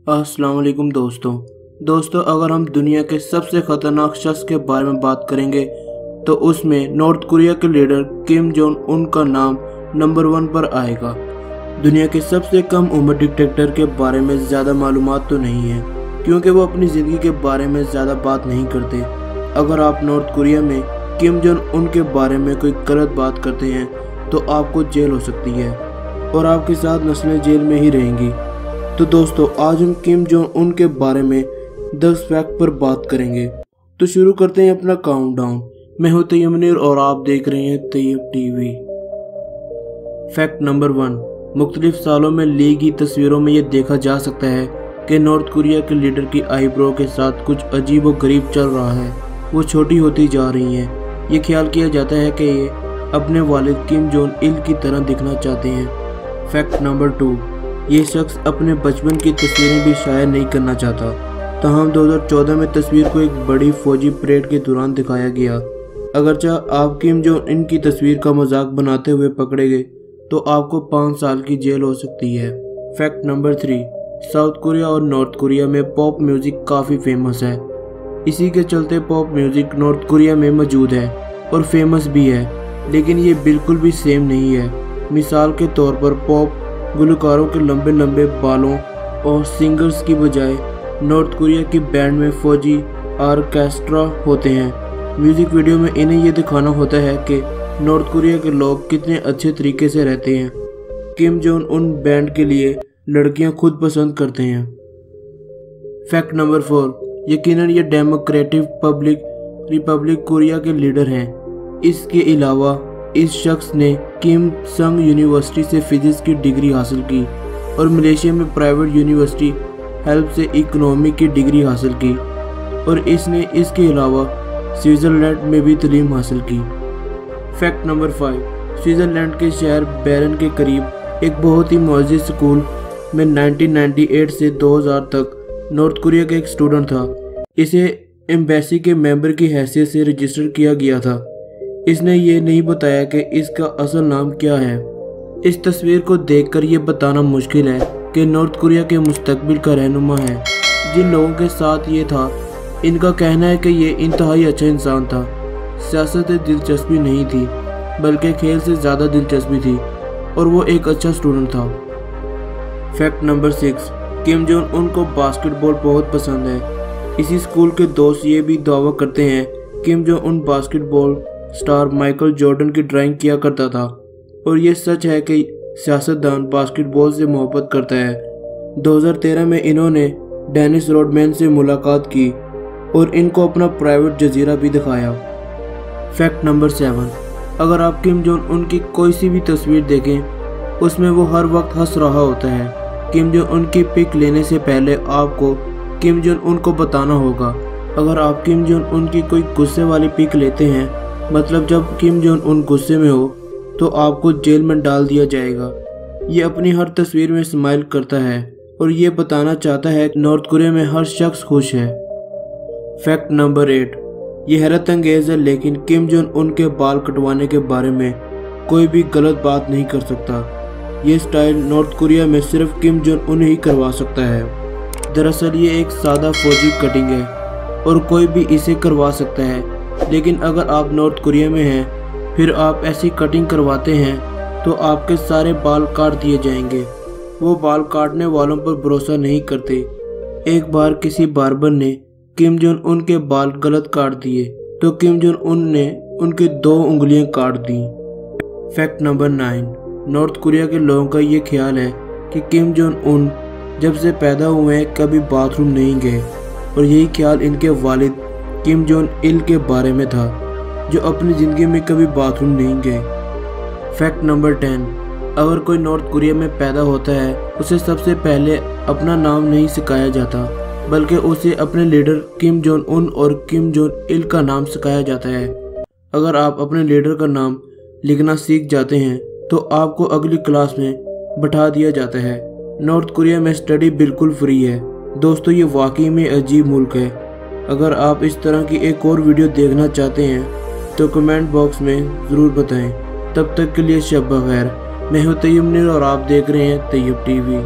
अस्सलाम वालेकुम दोस्तों अगर हम दुनिया के सबसे ख़तरनाक शख्स के बारे में बात करेंगे तो उसमें नॉर्थ कोरिया के लीडर किम जोंग उन का नाम नंबर 1 पर आएगा। दुनिया के सबसे कम उम्र डिक्टेटर के बारे में ज़्यादा मालूमात तो नहीं है क्योंकि वो अपनी ज़िंदगी के बारे में ज़्यादा बात नहीं करते। अगर आप नॉर्थ कोरिया में किम जोंग उन के बारे में कोई गलत बात करते हैं तो आपको जेल हो सकती है और आपके साथ नस्लें जेल में ही रहेंगी। तो दोस्तों आज हम किम जोंग उन के बारे में 10 फैक्ट पर बात करेंगे। तो शुरू करते हैं अपना काउंटडाउन। मैं हूं तैयब मुनीर और आप देख रहे हैं तैयब टीवी। फैक्ट नंबर 1, मुख्तलिफ सालों में ली गई तस्वीरों में ये देखा जा सकता है कि नॉर्थ कोरिया के लीडर की आईब्रो के साथ कुछ अजीब व गरीब चल रहा है। वो छोटी होती जा रही हैं। ये ख्याल किया जाता है कि ये अपने वालिद किम जोंग इल की तरह दिखना चाहते हैं। फैक्ट नंबर 2, ये शख्स अपने बचपन की तस्वीरें भी शायर नहीं करना चाहता। तमाम 2014 में तस्वीर को एक बड़ी फौजी परेड के दौरान दिखाया गया। अगरचे आप किम जोंग इन की तस्वीर का मजाक बनाते हुए पकड़े गए तो आपको 5 साल की जेल हो सकती है। फैक्ट नंबर 3, साउथ कोरिया और नॉर्थ कोरिया में पॉप म्यूजिक काफ़ी फेमस है। इसी के चलते पॉप म्यूजिक नॉर्थ कोरिया में मौजूद है और फेमस भी है, लेकिन ये बिल्कुल भी सेम नहीं है। मिसाल के तौर पर पॉप गुलकारों के लंबे लंबे बालों और सिंगर्स की बजाय नॉर्थ कोरिया की बैंड में फौजी ऑर्केस्ट्रा होते हैं। म्यूजिक वीडियो में इन्हें यह दिखाना होता है कि नॉर्थ कोरिया के लोग कितने अच्छे तरीके से रहते हैं। किम जोंग उन बैंड के लिए लड़कियां खुद पसंद करते हैं। फैक्ट नंबर 4, यकीनन ये डेमोक्रेटिक रिपब्लिक कोरिया के लीडर हैं। इसके अलावा इस शख्स ने किम संग यूनिवर्सिटी से फिजिक्स की डिग्री हासिल की और मलेशिया में प्राइवेट यूनिवर्सिटी हेल्प से इकोनॉमी की डिग्री हासिल की और इसने इसके अलावा स्विट्ज़रलैंड में भी तालीम हासिल की। फैक्ट नंबर 5, स्विट्ज़रलैंड के शहर बेरन के करीब एक बहुत ही मुअज़्ज़ज़ स्कूल में 1998 से 2000 तक नॉर्थ कोरिया का एक स्टूडेंट था। इसे एम्बेसी के मेंबर की हैसियत से रजिस्टर किया गया था। इसने ये नहीं बताया कि इसका असल नाम क्या है। इस तस्वीर को देखकर ये बताना मुश्किल है कि नॉर्थ कोरिया के मुस्तकबिल का रहनुमा है। जिन लोगों के साथ ये था, इनका कहना है कि ये इंतहाई अच्छा इंसान था। सियासत में दिलचस्पी नहीं थी, बल्कि खेल से ज़्यादा दिलचस्पी थी और वो एक अच्छा स्टूडेंट था। Fact number 6, Kim Jong Un को बास्केटबॉल बहुत पसंद है। इसी स्कूल के दोस्त ये भी दावा करते हैं Kim Jong Un basketball star Michael Jordan की ड्राइंग किया करता था और ये सच है कि सियासतदान बास्केटबॉल से मोहब्बत करता है। 2013 में इन्होंने डेनिस रोडमैन से मुलाकात की और इनको अपना प्राइवेट जजीरा भी दिखाया। फैक्ट नंबर 7, अगर आप किम जोंग उनकी कोई सी भी तस्वीर देखें उसमें वो हर वक्त हंस रहा होता है। किम जोंग उनकी पिक लेने से पहले आपको किम जोंग उनको बताना होगा। अगर आप किम जोंग उनकी कोई गुस्से वाली पिक लेते हैं, मतलब जब किम जोंग उन गुस्से में हो, तो आपको जेल में डाल दिया जाएगा। ये अपनी हर तस्वीर में स्माइल करता है और ये बताना चाहता है कि नॉर्थ कोरिया में हर शख्स खुश है। फैक्ट नंबर 8, ये हैरत अंगेज है लेकिन किम जोंग उनके बाल कटवाने के बारे में कोई भी गलत बात नहीं कर सकता। ये स्टाइल नॉर्थ कोरिया में सिर्फ किम जोंग उन ही करवा सकता है। दरअसल ये एक सादा फौजी कटिंग है और कोई भी इसे करवा सकता है, लेकिन अगर आप नॉर्थ कोरिया में हैं फिर आप ऐसी कटिंग करवाते हैं तो आपके सारे बाल काट दिए जाएंगे। वो बाल काटने वालों पर भरोसा नहीं करते। एक बार किसी बार्बर ने किम जोंग उन के बाल गलत काट दिए तो किम जोंग उन ने उनकी 2 उंगलियां काट दी। फैक्ट नंबर 9, नॉर्थ कोरिया के लोगों का ये ख्याल है कि किम जोंग उन जब से पैदा हुए हैं कभी बाथरूम नहीं गए और यही ख्याल इनके वालिद किम जोंग इल के बारे में था, जो अपनी ज़िंदगी में कभी बाथरूम नहीं गए। फैक्ट नंबर 10, अगर कोई नॉर्थ कोरिया में पैदा होता है उसे सबसे पहले अपना नाम नहीं सिखाया जाता, बल्कि उसे अपने लीडर किम जोंग उन और किम जोंग इल का नाम सिखाया जाता है। अगर आप अपने लीडर का नाम लिखना सीख जाते हैं तो आपको अगली क्लास में बैठा दिया जाता है। नॉर्थ कोरिया में स्टडी बिल्कुल फ्री है। दोस्तों ये वाकई में अजीब मुल्क है। अगर आप इस तरह की एक और वीडियो देखना चाहते हैं तो कमेंट बॉक्स में ज़रूर बताएं। तब तक के लिए शब बखैर। मैं हूं तैयब मुनीर और आप देख रहे हैं तैयब टीवी।